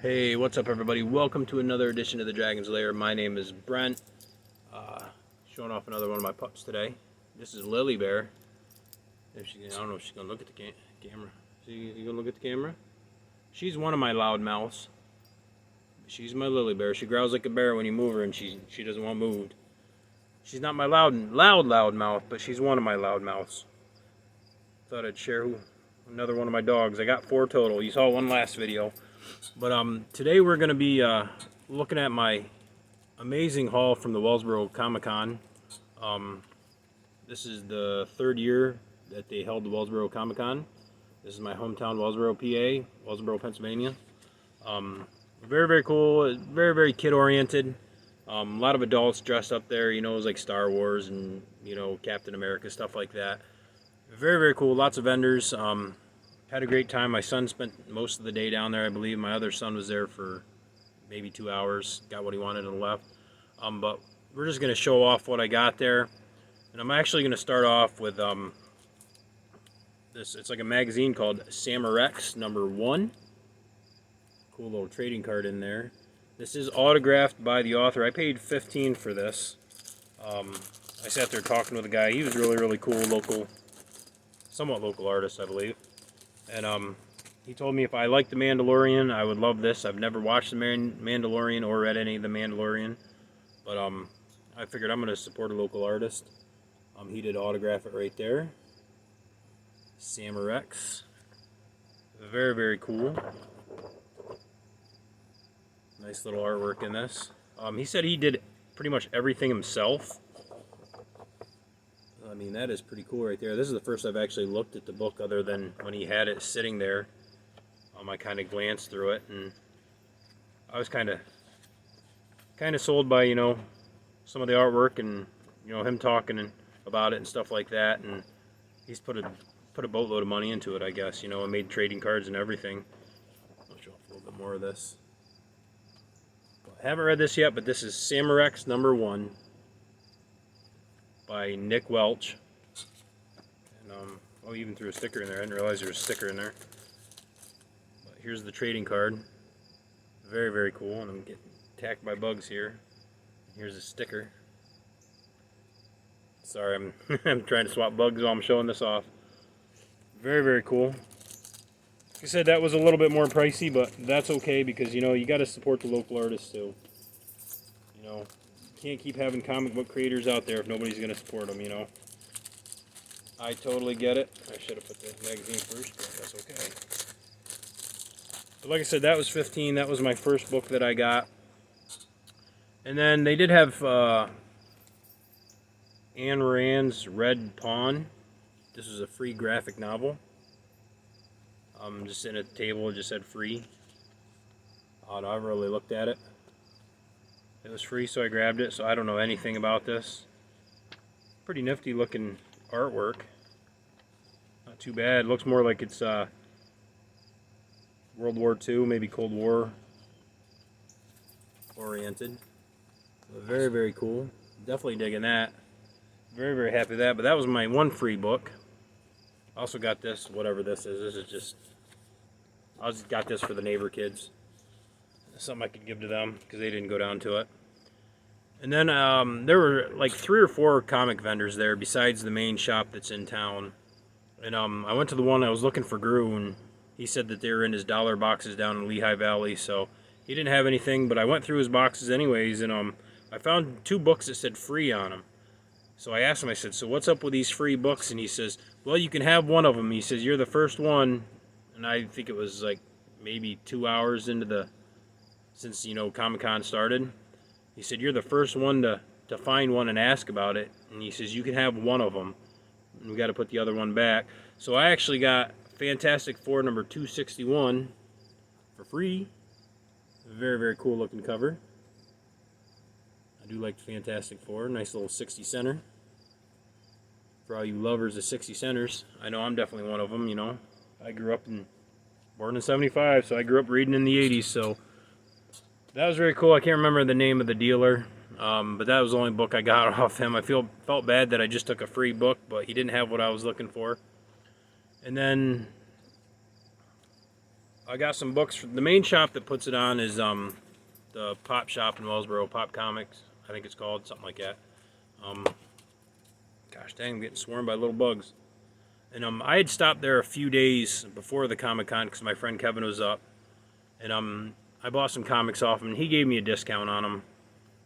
Hey, what's up everybody? Welcome to another edition of the Dragon's Lair. My name is Brent. Uh, Showing off another one of my pups today. This is Lily Bear. I don't know if she's gonna look at the camera. You gonna look at the camera? She's one of my loudmouths. She's my Lily Bear. She growls like a bear when you move her, and she doesn't want moved. She's not my loud mouth, but she's one of my loudmouths. Thought I'd share another one of my dogs. I got 4 total. You saw one last video. But today we're going to be looking at my amazing haul from the Wellsboro Comic Con. This is the 3rd year that they held the Wellsboro Comic Con. This is my hometown, Wellsboro, PA, Wellsboro, Pennsylvania. Very, very cool. Very, very kid-oriented. A lot of adults dressed up there. You know, it was like Star Wars and, you know, Captain America, stuff like that. Very, very cool. Lots of vendors. Had a great time. My son spent most of the day down there, I believe. My other son was there for maybe 2 hours. Got what he wanted and left. But we're just going to show off what I got there. And I'm actually going to start off with this. It's like a magazine called Samurex #1. Cool little trading card in there. This is autographed by the author. I paid $15 for this. I sat there talking with a guy. He was really, really cool, somewhat local artist, I believe. And he told me if I liked The Mandalorian, I would love this. I've never watched The Mandalorian or read any of The Mandalorian. But I figured I'm going to support a local artist. He did autograph it right there. Samurex. Very, very cool. Nice little artwork in this. He said he did pretty much everything himself. I mean, that is pretty cool right there. This is the first I've actually looked at the book other than when he had it sitting there. I kind of glanced through it, and I was kind of sold by, you know, some of the artwork and, you know, him talking about it and stuff like that. And he's put a boatload of money into it, I guess, you know, and made trading cards and everything. I'll show off a little bit more of this. I haven't read this yet, but this is Samurex #1. By Nick Welch. And oh, he even threw a sticker in there. I didn't realize there was a sticker in there. But here's the trading card. Very, very cool. And I'm getting attacked by bugs here. Here's a sticker. Sorry, I'm I'm trying to swap bugs while I'm showing this off. Very, very cool. Like I said, that was a little bit more pricey, but that's okay because, you know, you got to support the local artists too. You know, can't keep having comic book creators out there if nobody's going to support them, you know. I totally get it. I should have put the magazine first, but that's okay. But like I said, that was $15. That was my first book that I got. And then they did have Ayn Rand's Red Pawn. This was a free graphic novel. Just sitting at the table, it just said free. I never really looked at it. It was free, so I grabbed it. So I don't know anything about this. Pretty nifty looking artwork. Not too bad. Looks more like it's World War II, maybe Cold War oriented. Very, very cool. Definitely digging that. Very, very happy with that. But that was my one free book. I also got this, whatever this is. This is just, I just got this for the neighbor kids. Something I could give to them because they didn't go down to it. And then there were like 3 or 4 comic vendors there besides the main shop that's in town. And I went to the one I was looking for Gru, and he said that they were in his dollar boxes down in Lehigh Valley, so he didn't have anything, but I went through his boxes anyways, and I found 2 books that said free on them. So I asked him, I said, so what's up with these free books? And he says, well, you can have one of them. He says, you're the first one, and I think it was like maybe 2 hours into since, you know, Comic-Con started. He said, you're the first one to find one and ask about it. And he says, you can have one of them. And we got to put the other one back. So I actually got Fantastic Four number 261 for free. Very, very cool looking cover. I do like the Fantastic Four. Nice little 60 center. For all you lovers of 60 centers, I know I'm definitely one of them, you know. I grew up born in 75, so I grew up reading in the 80s, so that was very cool. I can't remember the name of the dealer, but that was the only book I got off him. I felt bad that I just took a free book, but he didn't have what I was looking for. And then I got some books. The main shop that puts it on is the Pop Shop in Wellsboro, Pop Comics, I think it's called, something like that. Gosh dang, I'm getting swarmed by little bugs. And I had stopped there a few days before the Comic Con because my friend Kevin was up, and I bought some comics off him, and he gave me a discount on them.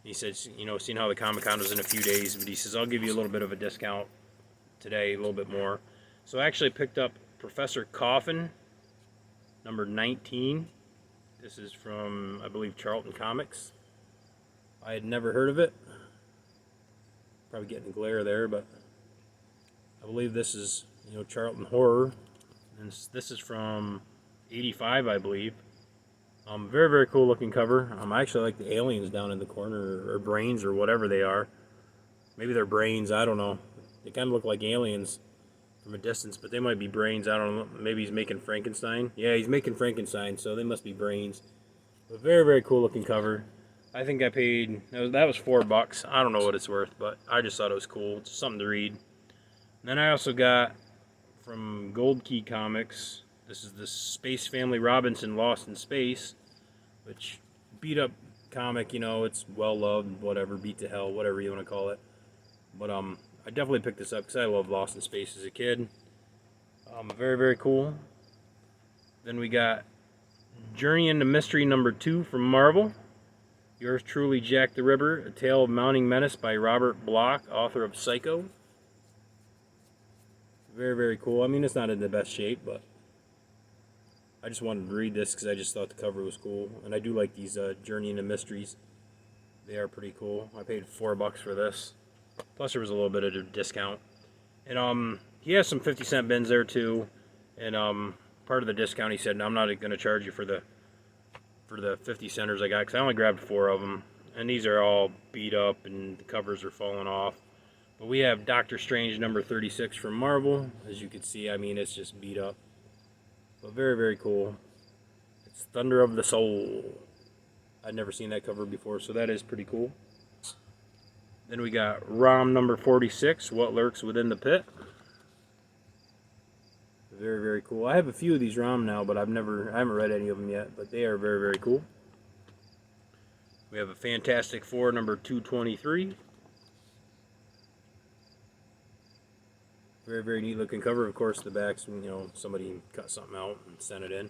He said, you know, seeing how the Comic Con was in a few days, but he says I'll give you a little bit of a discount today, a little bit more. So I actually picked up Professor Coffin, number 19. This is from, I believe, Charlton Comics. I had never heard of it. Probably getting a glare there, but I believe this is, you know, Charlton Horror. And this is from 85, I believe. Very, very cool looking cover. I actually like the aliens down in the corner, or brains, or whatever they are. Maybe they're brains, I don't know. They kind of look like aliens from a distance, but they might be brains, I don't know. Maybe he's making Frankenstein. Yeah, he's making Frankenstein, so they must be brains. But very, very cool looking cover. I think I paid, that was $4. I don't know what it's worth, but I just thought it was cool. It's something to read. And then I also got from Gold Key Comics, this is the Space Family Robinson Lost in Space, which beat up comic, you know, it's well loved, whatever, beat to hell, whatever you want to call it. But I definitely picked this up because I loved Lost in Space as a kid. Very, very cool. Then we got Journey into Mystery number 2 from Marvel. Yours truly, Jack the Ripper, A Tale of Mounting Menace by Robert Bloch, author of Psycho. Very, very cool. I mean, it's not in the best shape, but I just wanted to read this because I just thought the cover was cool. And I do like these Journey into Mysteries. They are pretty cool. I paid $4 for this. Plus there was a little bit of a discount. And he has some 50-cent bins there too. And part of the discount he said, no, I'm not going to charge you for the 50 centers I got, because I only grabbed 4 of them. And these are all beat up and the covers are falling off. But we have Doctor Strange number 36 from Marvel. As you can see, I mean, it's just beat up. But very, very cool. It's Thunder of the Soul. I'd never seen that cover before, so that is pretty cool. Then we got ROM number 46, What Lurks Within the Pit. Very, very cool. I have a few of these ROM now, but I haven't read any of them yet, but they are very, very cool. We have a Fantastic Four number 223. Very, very neat looking cover. Of course, the back's, you know, somebody cut something out and sent it in.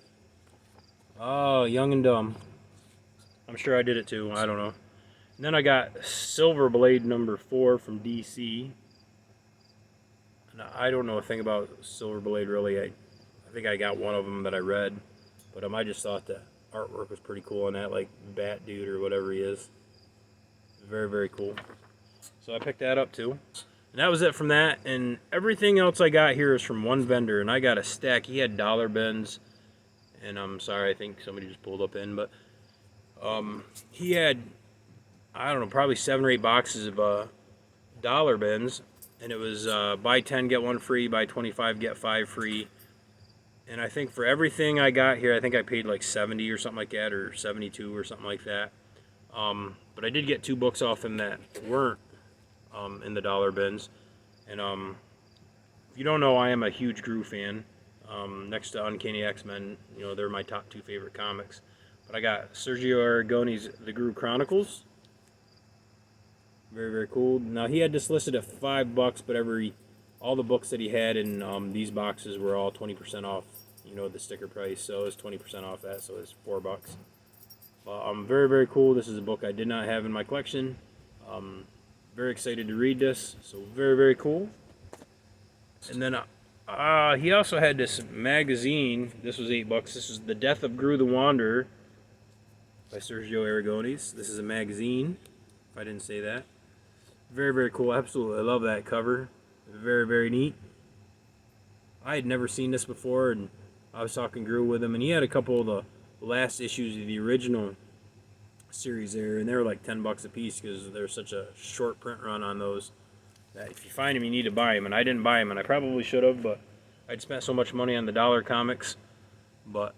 Oh, Young and Dumb. I'm sure I did it too. I don't know. And then I got Silver Blade number 4 from DC. And I don't know a thing about Silver Blade really. I think I got one of them that I read. But I just thought the artwork was pretty cool on that, like Bat Dude or whatever he is. Very, very cool. So I picked that up too. And that was it from that, and everything else I got here is from one vendor, and I got a stack. He had dollar bins, and I'm sorry, I think somebody just pulled up in, but he had, I don't know, probably 7 or 8 boxes of dollar bins, and it was buy 10, get 1 free, buy 25, get 5 free, and I think for everything I got here, I think I paid like 70 or something like that, or 72 or something like that, but I did get 2 books off him that weren't in the dollar bins. And if you don't know, I am a huge Gru fan. Next to Uncanny X-Men, you know, they're my top 2 favorite comics. But I got Sergio Aragone's The Gru Chronicles. Very, very cool. Now he had this listed at $5, but all the books that he had in these boxes were all 20% off, you know, the sticker price. So it's 20% off that, so it's $4. Very, very cool. This is a book I did not have in my collection. Very excited to read this, so very, very cool. And then he also had this magazine. This was $8. This is The Death of Gru the Wanderer by Sergio Aragones. This is a magazine, if I didn't say that. Very, very cool. Absolutely, I love that cover. Very, very neat. I had never seen this before, and I was talking Gru with him, and he had a couple of the last issues of the original series there, and they were like $10 a piece because there's such a short print run on those that if you find them, you need to buy them. And I didn't buy them, and I probably should have, but I'd spent so much money on the dollar comics. But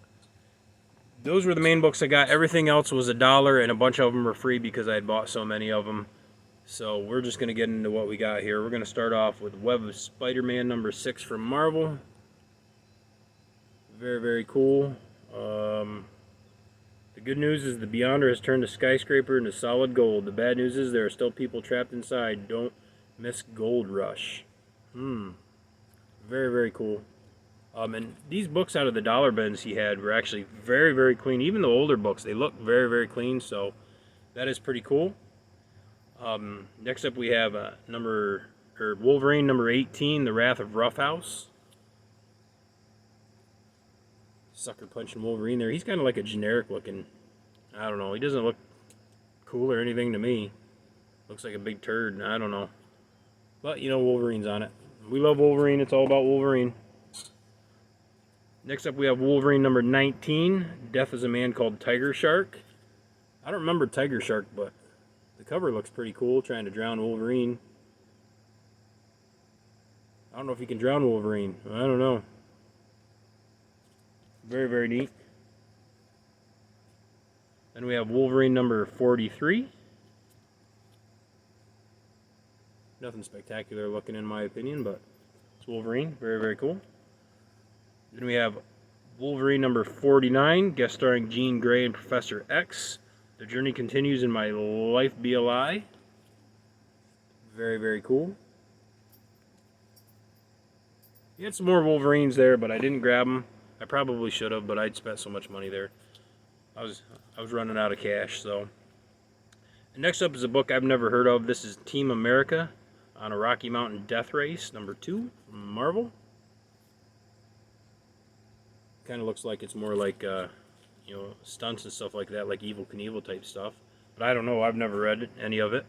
those were the main books I got. Everything else was $1, and a bunch of them were free because I had bought so many of them. So we're just going to get into what we got here. We're going to start off with Web of Spider-Man number 6 from Marvel. Very, very cool. The good news is the Beyonder has turned a skyscraper into solid gold. The bad news is there are still people trapped inside. Don't miss Gold Rush. Very, very cool. And these books out of the dollar bins he had were actually very, very clean. Even the older books, they look very, very clean. So that is pretty cool. Next up we have Wolverine number 18, The Wrath of Roughhouse. Sucker punching Wolverine there. He's kind of like a generic looking, I don't know. He doesn't look cool or anything to me. Looks like a big turd. I don't know. But, you know, Wolverine's on it. We love Wolverine. It's all about Wolverine. Next up we have Wolverine number 19, Death is a Man Called Tiger Shark. I don't remember Tiger Shark, but the cover looks pretty cool, trying to drown Wolverine. I don't know if he can drown Wolverine. I don't know. Very, very neat. Then we have Wolverine number 43. Nothing spectacular looking in my opinion, but it's Wolverine. Very, very cool. Then we have Wolverine number 49, guest starring Jean Grey and Professor X. The journey continues in my life BLI. Very, very cool. He had some more Wolverines there, but I didn't grab them. I probably should have, but I'd spent so much money there. I was running out of cash, so. And next up is a book I've never heard of. This is Team America on a Rocky Mountain Death Race, number 2 from Marvel. Kind of looks like it's more like, you know, stunts and stuff like that, like Evel Knievel type stuff. But I don't know. I've never read any of it.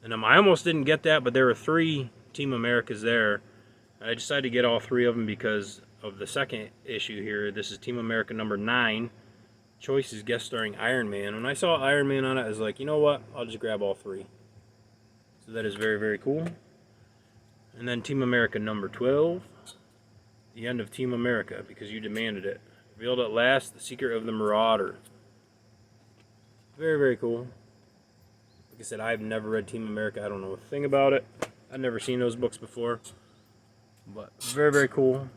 And I almost didn't get that, but there were 3 Team Americas there. And I decided to get all 3 of them because of the second issue here. This is Team America number 9. Choice is guest starring Iron Man. When I saw Iron Man on it, I was like, you know what? I'll just grab all 3. So that is very, very cool. And then Team America number 12. The end of Team America, because you demanded it. Revealed at last, the secret of the Marauder. Very, very cool. Like I said, I've never read Team America. I don't know a thing about it. I've never seen those books before. But very, very cool.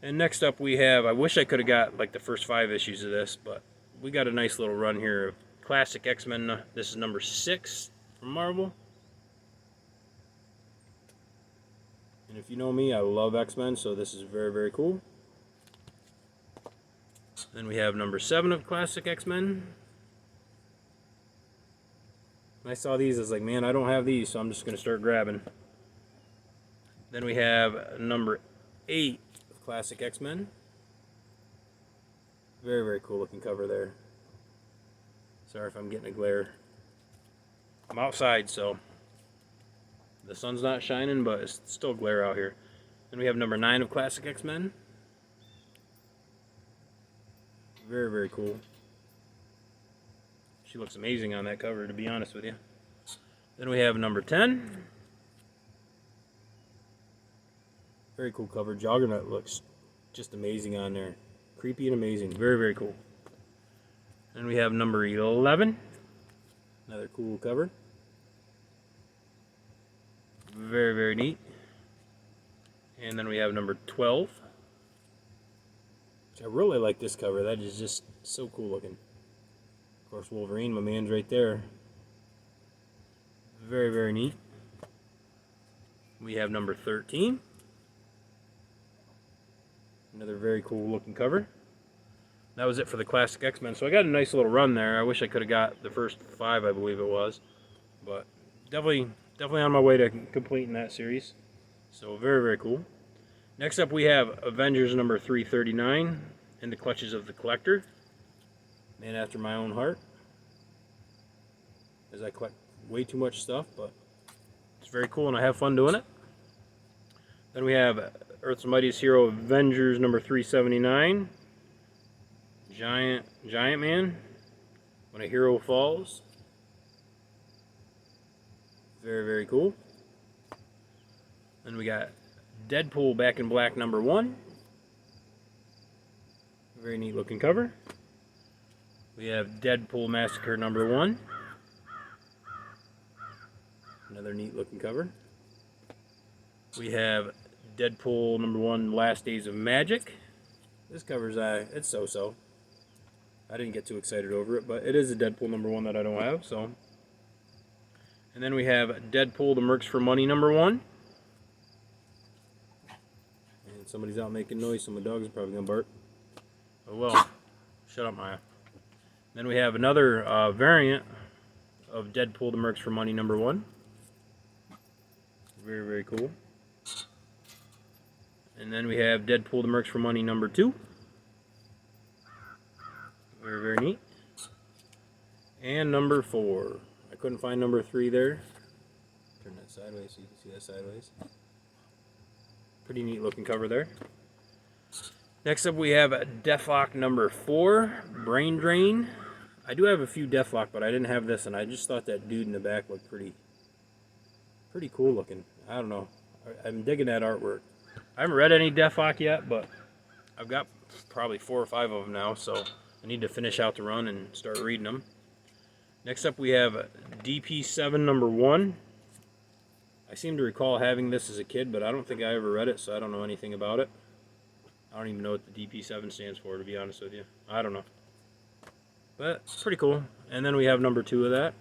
And next up we have, I wish I could have got like the first 5 issues of this, but we got a nice little run here of Classic X-Men. This is number 6 from Marvel. And if you know me, I love X-Men, so this is very, very cool. Then we have number 7 of Classic X-Men. When I saw these, I was like, man, I don't have these, so I'm just going to start grabbing. Then we have number 8 of Classic X-Men. Very, very cool looking cover there. Sorry if I'm getting a glare. I'm outside, so the sun's not shining, but it's still glare out here. Then we have number 9 of Classic X-Men. Very, very cool. She looks amazing on that cover, to be honest with you. Then we have number 10. Very cool cover. Juggernaut looks just amazing on there. Creepy and amazing. Very, very cool. Then we have number 11. Another cool cover. Very, very neat. And then we have number 12. I really like this cover. That is just so cool looking. Of course, Wolverine, my man's right there. Very, very neat. We have number 13. Another very cool looking cover. That was it for the Classic X-Men. So I got a nice little run there. I wish I could have got the first 5, I believe it was. But definitely on my way to completing that series. So very, very cool. Next up we have Avengers number 339, In the Clutches of the Collector. Man after my own heart. As I collect way too much stuff, but it's very cool and I have fun doing it. Then we have Earth's Mightiest Hero Avengers number 379. Giant Man, When a Hero Falls. Very, very cool. Then we got Deadpool Back in Black number 1. Very neat looking cover. We have Deadpool Massacre number 1. Another neat looking cover. We have Deadpool number 1 Last Days of Magic. This cover's it's so-so. I didn't get too excited over it, but it is a Deadpool #1 that I don't have, so. And then we have Deadpool the Mercs for Money #1. And somebody's out making noise, so my dog's probably gonna bark. Oh well. Shut up, Maya. Then we have another variant of Deadpool the Mercs for Money #1. Very, very cool. And then we have Deadpool the Mercs for Money #2. Very, very neat. And #4. I couldn't find #3 there. Turn that sideways so you can see that sideways. Pretty neat looking cover there. Next up we have Deathlock #4, Brain Drain. I do have a few Deathlock, but I didn't have this, and I just thought that dude in the back looked pretty cool looking. I don't know. I'm digging that artwork. I haven't read any Deathlock yet, but I've got probably 4 or 5 of them now, so I need to finish out the run and start reading them. Next up we have DP7 #1. I seem to recall having this as a kid, but I don't think I ever read it, so I don't know anything about it. I don't even know what the DP7 stands for, to be honest with you. I don't know. But it's pretty cool. And then we have #2 of that.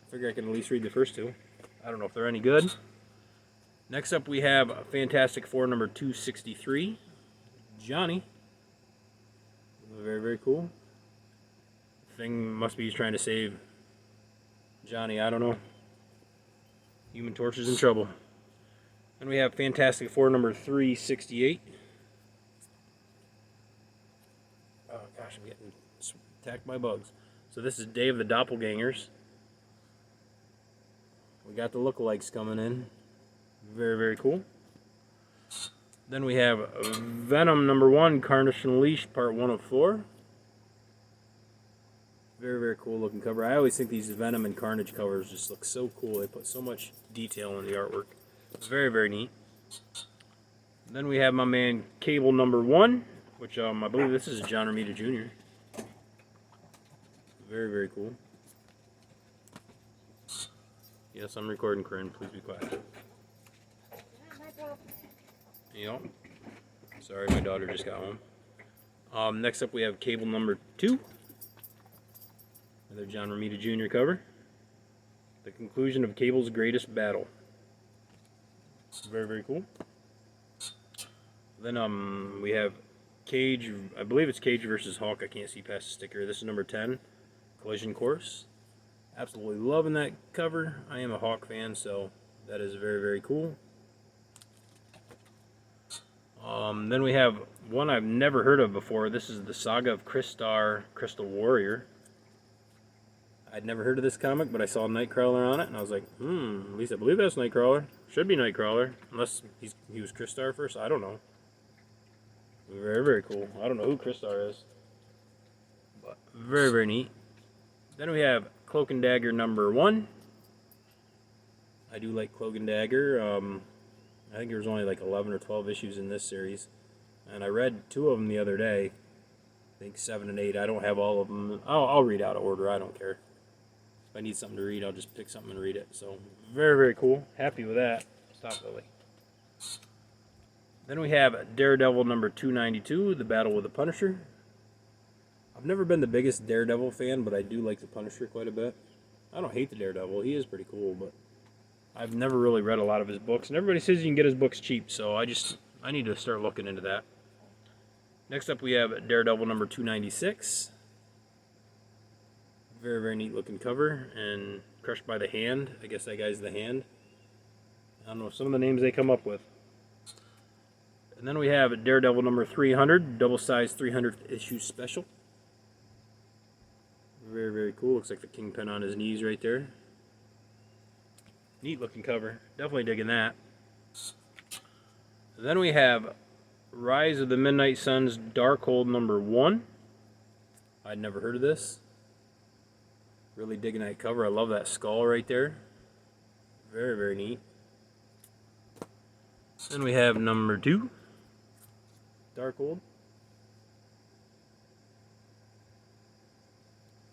I figure I can at least read the first 2. I don't know if they're any good. Next up we have Fantastic Four #263. Johnny. Very, very cool. Thing must be he's trying to save Johnny, I don't know. Human Torch is in trouble. Then we have Fantastic Four #368. Oh gosh, I'm getting attacked by bugs. So this is Day of the Doppelgangers. We got the lookalikes coming in. Very, very cool. Then we have Venom #1, Carnage Unleashed, Part 1 of 4. Very, very cool looking cover. I always think these Venom and Carnage covers just look so cool. They put so much detail in the artwork. It's very, very neat. Then we have my man Cable #1, which I believe this is John Romita Jr. Very, very cool. Yes, I'm recording, Corinne. Please be quiet. Yep. Sorry, my daughter just got home. Next up we have Cable #2. Another John Romita Jr. cover. The conclusion of Cable's greatest battle. Very, very cool. Then we have Cage. I believe it's Cage versus Hulk. I can't see past the sticker. This is #10, Collision Course. Absolutely loving that cover. I am a Hawk fan, so that is very, very cool. Then we have one I've never heard of before. This is the Saga of Crystar, Crystal Warrior. I'd never heard of this comic, but I saw Nightcrawler on it, and I was like, at least I believe that's Nightcrawler. Should be Nightcrawler, unless he was Crystar first. I don't know. Very, very cool. I don't know who Crystar is, but very, very neat. Then we have Cloak and Dagger #1. I do like Cloak and Dagger. I think there was only like 11 or 12 issues in this series, and I read 2 of them the other day. I think 7 and 8. I don't have all of them. I'll read out of order. I don't care. If I need something to read, I'll just pick something and read it. So very, very cool. Happy with that. Stop, Lily. Then we have Daredevil #292, The Battle with the Punisher. I've never been the biggest Daredevil fan, but I do like the Punisher quite a bit. I don't hate the Daredevil. He is pretty cool, but I've never really read a lot of his books. And everybody says you can get his books cheap, so I need to start looking into that. Next up we have Daredevil #296. Very, very neat looking cover. And Crushed by the Hand. I guess that guy's the Hand. I don't know some of the names they come up with. And then we have Daredevil #300, double-sized 300th issue special. Very, very cool. Looks like the Kingpin on his knees right there. Neat looking cover. Definitely digging that. Then we have Rise of the Midnight Suns, Darkhold #1. I'd never heard of this. Really digging that cover. I love that skull right there. Very, very neat. Then we have #2, Darkhold.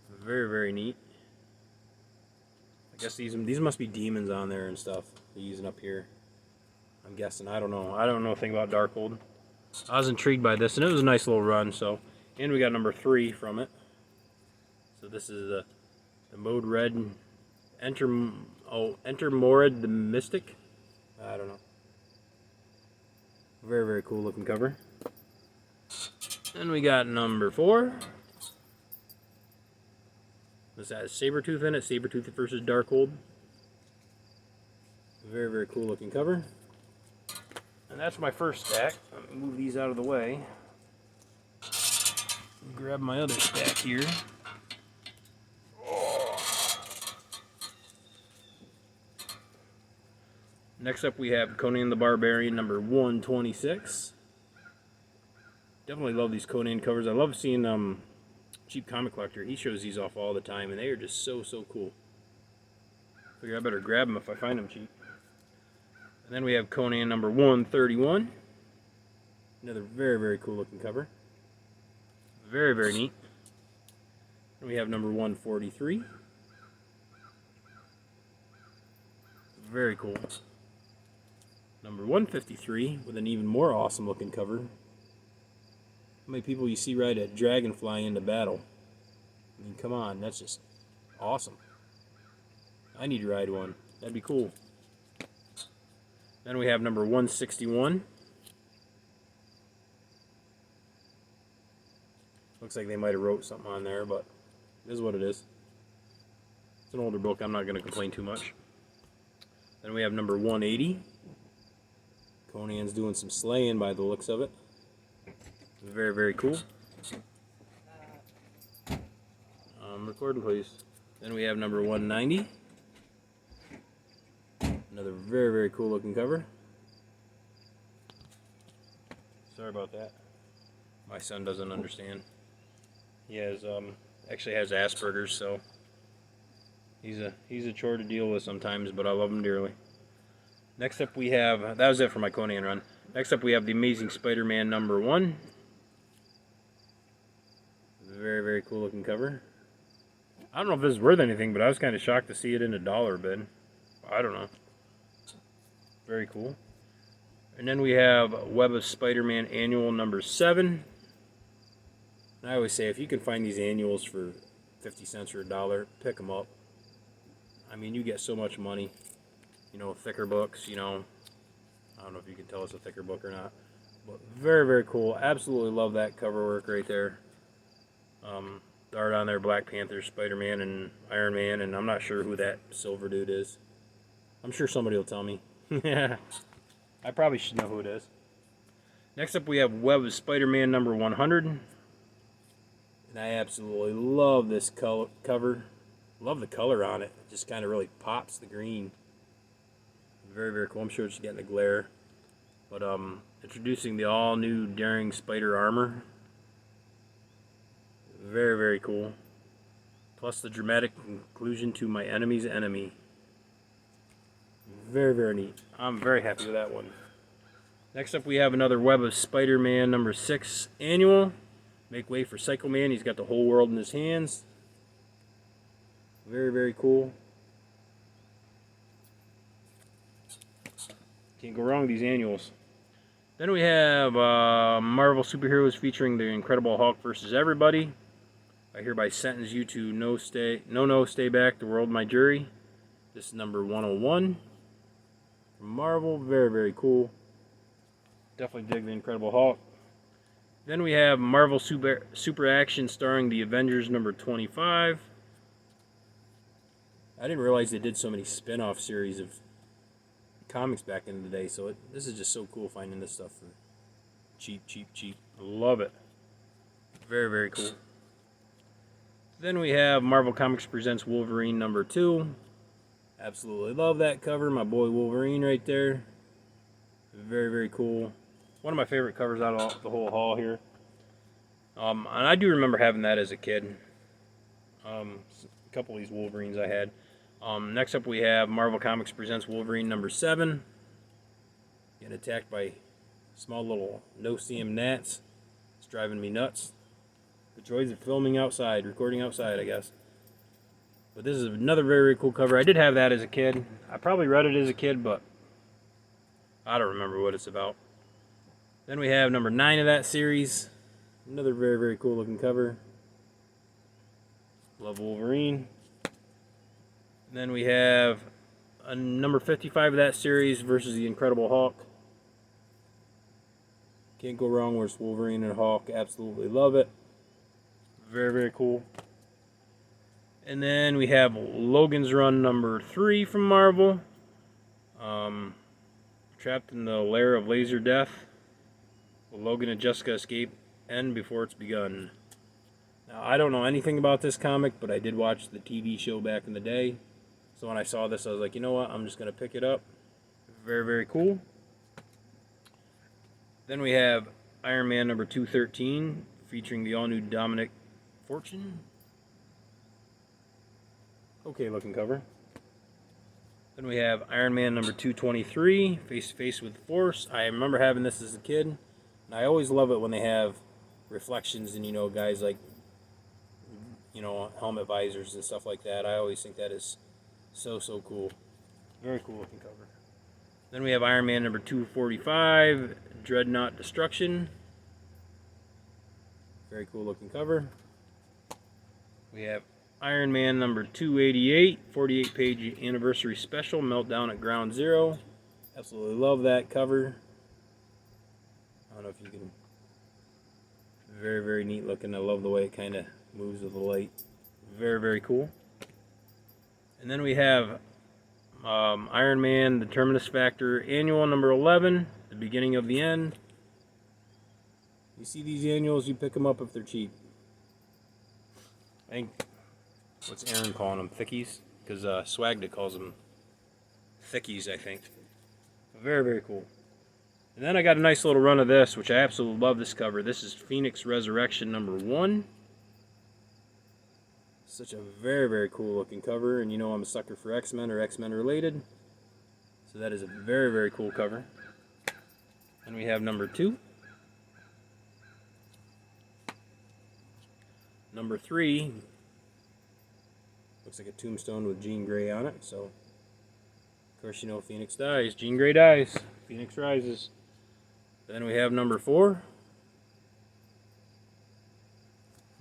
Very, very neat. I guess these must be demons on there and stuff they're using up here. I'm guessing. I don't know. I don't know a thing about Darkhold. I was intrigued by this, and it was a nice little run. So, and we got number 3 from it. So this is the Mode Red Enter Morid the Mystic. I don't know. Very, very cool looking cover. Then we got number 4. This has Sabretooth in it. Sabretooth versus Darkhold. Very, very cool looking cover. And that's my first stack. Let me move these out of the way. Grab my other stack here. Next up we have Conan the Barbarian number 126. Definitely love these Conan covers. I love seeing Cheap Comic Collector. He shows these off all the time, and they are just so cool. Figure I better grab them if I find them cheap. And then we have Conan number 131. Another very, very cool looking cover. Very, very neat. And we have number 143. Very cool. Number 153 with an even more awesome looking cover. How many people you see ride a dragonfly into battle? I mean, come on, that's just awesome. I need to ride one. That'd be cool. Then we have number 161. Looks like they might have wrote something on there, but it is what it is. It's an older book. I'm not going to complain too much. Then we have number 180. Conan's doing some slaying by the looks of it. Very, very cool. Recording, please. Then we have number 190. Another very, very cool looking cover. Sorry about that. My son doesn't understand. He has actually has Asperger's, so he's a chore to deal with sometimes, but I love him dearly. Next up we have, that was it for my Conan run. Next up we have the Amazing Spider-Man number 1. Very, very cool looking cover. I don't know if this is worth anything, but I was kind of shocked to see it in a dollar bid. I don't know. Very cool. And then we have Web of Spider-Man Annual number 7. And I always say, if you can find these annuals for 50 cents or $1, pick them up. I mean, you get so much money. You know, thicker books, you know. I don't know if you can tell it's a thicker book or not. But very, very cool. Absolutely love that cover work right there. Dart on there, Black Panther, Spider-Man, and Iron Man, and I'm not sure who that silver dude is. I'm sure somebody will tell me. Yeah, I probably should know who it is. Next up we have Web of Spider-Man number 100. And I absolutely love this cover. Love the color on it. It just kind of really pops the green. Very, very cool. I'm sure it's getting the glare. But introducing the all-new Daring Spider armor. Very, very cool. Plus the dramatic conclusion to my enemy's enemy. Very, very neat. I'm very happy with that one. Next up we have another Web of Spider-Man number 6 annual. Make way for Psycho Man. He's got the whole world in his hands. Very, very cool. Can't go wrong with these annuals. Then we have Marvel Superheroes featuring the Incredible Hulk versus everybody. I hereby sentence you to stay back, the world my jury. This is number 101 from Marvel. Very, very cool. Definitely dig the Incredible Hulk. Then we have Marvel Super Action starring the Avengers number 25. I didn't realize they did so many spin-off series of comics back in the day, so this is just so cool finding this stuff for cheap. I love it. Very, very cool. Then we have Marvel Comics Presents Wolverine number 2. Absolutely love that cover. My boy Wolverine right there. Very, very cool. One of my favorite covers out of the whole haul here. And I do remember having that as a kid. A couple of these Wolverines I had. Next up we have Marvel Comics Presents Wolverine number 7. Getting attacked by small little no-see-em gnats. It's driving me nuts. The droids are filming outside, recording outside, I guess. But this is another very, very cool cover. I did have that as a kid. I probably read it as a kid, but I don't remember what it's about. Then we have number 9 of that series. Another very, very cool looking cover. Love Wolverine. And then we have a number 55 of that series versus the Incredible Hulk. Can't go wrong with Wolverine and Hulk. Absolutely love it. Very, very cool. And then we have Logan's Run number 3 from Marvel. Trapped in the lair of laser death. Will Logan and Jessica escape? End before it's begun. Now, I don't know anything about this comic, but I did watch the TV show back in the day. So when I saw this, I was like, you know what? I'm just going to pick it up. Very, very cool. Then we have Iron Man number 213, featuring the all-new Dominic Fortune. Okay looking cover. Then we have Iron Man number 223, Face to Face with the Force. I remember having this as a kid, and I always love it when they have reflections and, you know, guys like, you know, helmet visors and stuff like that. I always think that is so, so cool. Very cool looking cover. Then we have Iron Man number 245, Dreadnought Destruction. Very cool looking cover. We have Iron Man number 288, 48-page anniversary special, Meltdown at Ground Zero. Absolutely love that cover. I don't know if you can... Very, very neat looking. I love the way it kind of moves with the light. Very, very cool. And then we have Iron Man, the Terminus Factor Annual number 11, the beginning of the end. You see these annuals, you pick them up if they're cheap. I think... What's Aaron calling them? Thickies? Because Swagda calls them thickies, I think. Very, very cool. And then I got a nice little run of this, which I absolutely love this cover. This is Phoenix Resurrection number 1. Such a very, very cool looking cover. And you know I'm a sucker for X-Men or X-Men related. So that is a very, very cool cover. And we have number 2. Number 3. Looks like a tombstone with Jean Grey on it, so of course you know Phoenix dies, Jean Grey dies, Phoenix rises. Then we have number 4.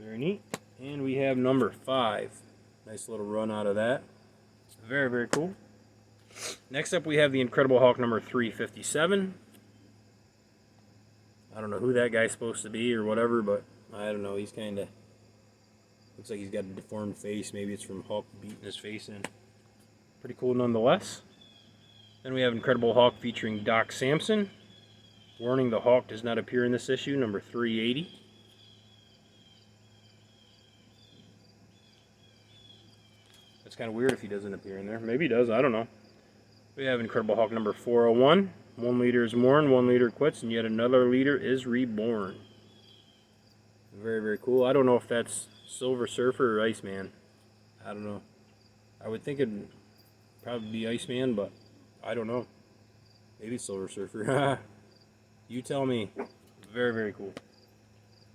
Very neat. And we have number 5. Nice little run out of that. Very, very cool. Next up we have the Incredible Hulk number 357. I don't know who that guy's supposed to be or whatever, but I don't know, he's kind of... Looks like he's got a deformed face. Maybe it's from Hulk beating his face in. Pretty cool nonetheless. Then we have Incredible Hulk featuring Doc Samson. Warning, the Hulk does not appear in this issue, number 380. That's kind of weird if he doesn't appear in there. Maybe he does, I don't know. We have Incredible Hulk number 401. One leader is mourned, one leader quits, and yet another leader is reborn. Very, very cool. I don't know if that's Silver Surfer or Iceman. I don't know. I would think it'd probably be Iceman, but I don't know. Maybe Silver Surfer. You tell me. Very, very cool.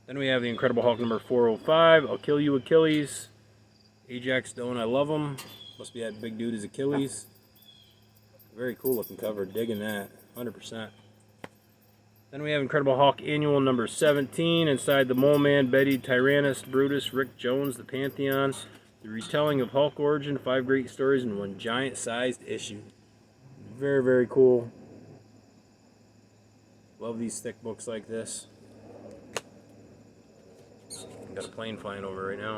Then we have the Incredible Hulk number 405. I'll kill you, Achilles. Ajax Stone, I love him. Must be that big dude is Achilles. Very cool looking cover. Digging that. 100%. Then we have Incredible Hulk Annual number 17. Inside the Mole Man, Betty, Tyrannus, Brutus, Rick Jones, the Pantheon. The retelling of Hulk origin, 5 great stories in one giant-sized issue. Very, very cool. Love these thick books like this. Got a plane flying over right now.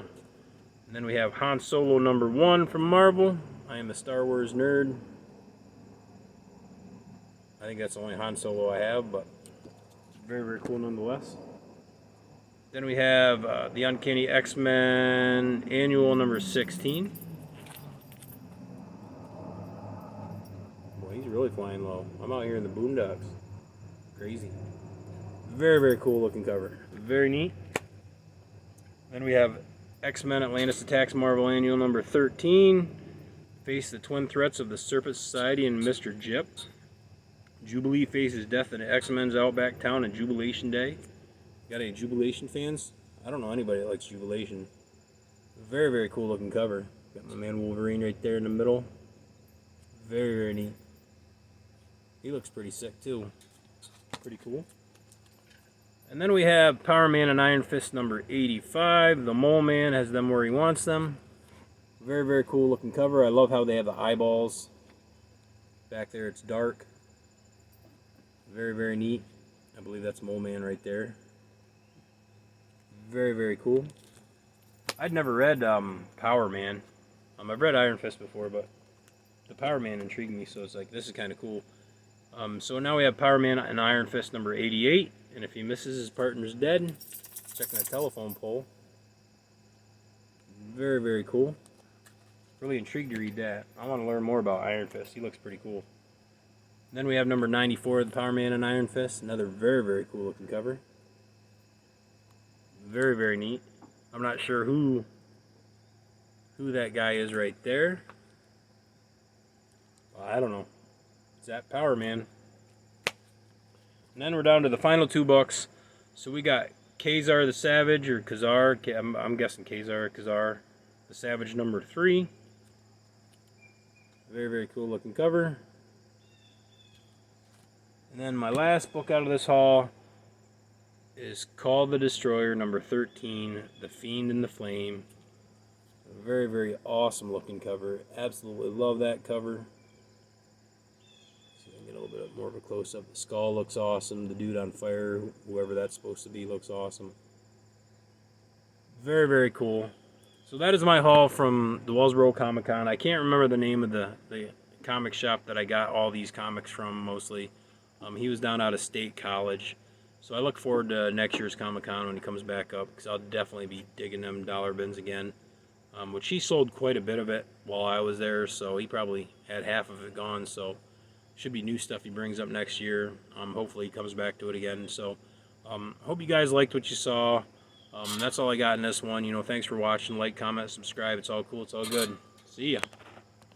And then we have Han Solo number 1 from Marvel. I am a Star Wars nerd. I think that's the only Han Solo I have, but very, very cool nonetheless. Then we have the Uncanny X-Men Annual number 16. Boy, he's really flying low. I'm out here in the boondocks. Crazy. Very, very cool looking cover. Very neat. Then we have X-Men Atlantis Attacks Marvel Annual number 13. Face the twin threats of the Serpent Society and Mr. Jip. Jubilee faces death in X-Men's Outback Town on Jubilation Day. Got any Jubilation fans? I don't know anybody that likes Jubilation. Very, very cool looking cover. Got my man Wolverine right there in the middle. Very, very neat. He looks pretty sick too. Pretty cool. And then we have Power Man and Iron Fist number 85. The Mole Man has them where he wants them. Very, very cool looking cover. I love how they have the eyeballs. Back there it's dark. Very, very neat. I believe that's Mole Man right there. Very, very cool. I'd never read Power Man. I've read Iron Fist before, but the Power Man intrigued me, so it's like, this is kind of cool. So now we have Power Man and Iron Fist number 88. And if he misses, his partner's dead. Checking that telephone pole. Very, very cool. Really intrigued to read that. I want to learn more about Iron Fist. He looks pretty cool. Then we have number 94, the Power Man and Iron Fist. Another very, very cool looking cover. Very, very neat. I'm not sure who that guy is right there. Well, I don't know. Is that Power Man? And then we're down to the final two books. So we got Kazar the Savage, or Kazar. I'm guessing Kazar, Kazar the Savage number 3. Very, very cool looking cover. And then my last book out of this haul is called The Destroyer number 13, The Fiend in the Flame. A very, very awesome looking cover. Absolutely love that cover. Get a little bit more of a close-up. The skull looks awesome. The dude on fire, whoever that's supposed to be, looks awesome. Very, very cool. So that is my haul from the Wellsboro Comic Con. I can't remember the name of the comic shop that I got all these comics from, mostly. He was down out of State College. So I look forward to next year's Comic Con when he comes back up, because I'll definitely be digging them dollar bins again. Which he sold quite a bit of it while I was there, so he probably had half of it gone. So should be new stuff he brings up next year. Hopefully he comes back to it again. So hope you guys liked what you saw. That's all I got in this one. Thanks for watching. Like, comment, subscribe. It's all cool. It's all good. See ya.